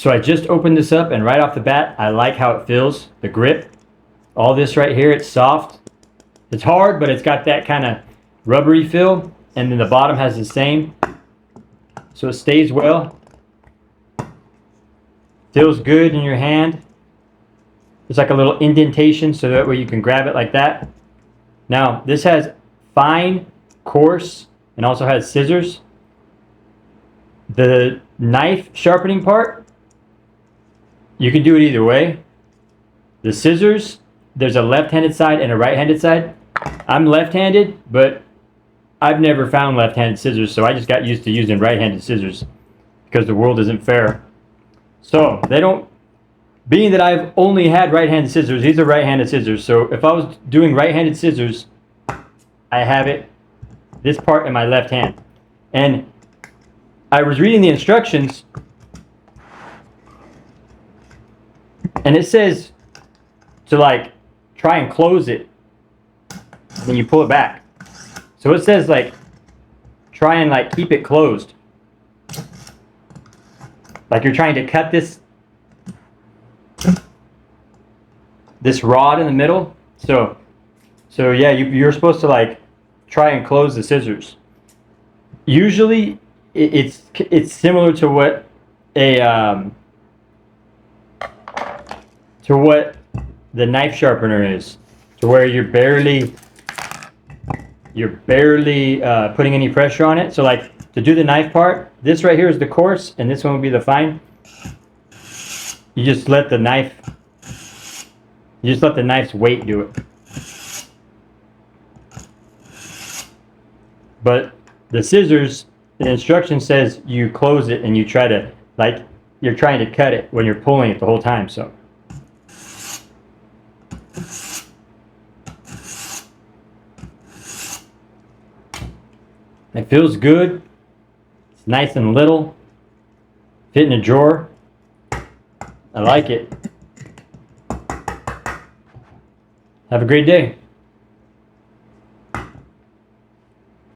So I just opened this up, and right off the bat, I like how it feels. The grip, all this right here, it's soft. It's hard, but it's got that kind of rubbery feel. And then the bottom has the same. So it stays well. Feels good in your hand. There's like a little indentation, so that way you can grab it like that. Now, this has fine, coarse, and also has scissors. The knife sharpening part, you can do it either way. The scissors, there's a left-handed side and a right-handed side. I'm left-handed, but I've never found left-handed scissors, so I just got used to using right-handed scissors because the world isn't fair. So they don't, being that I've only had right-handed scissors, these are right-handed scissors. So if I was doing right-handed scissors, I have it, this part in my left hand. And I was reading the instructions, and it says to like try and close it when you pull it back. So it says like try and like keep it closed. Like you're trying to cut this rod in the middle. So yeah, you're supposed to like try and close the scissors. Usually it's similar to what the knife sharpener is, to where you're barely putting any pressure on it. So like to do the knife part, this right here is the coarse and this one would be the fine. You just let the knife's weight do it. But the scissors, the instruction says you close it and you try to, like, you're trying to cut it when you're pulling it the whole time, so. It feels good. It's nice and little. Fit in a drawer. I like it. Have a great day.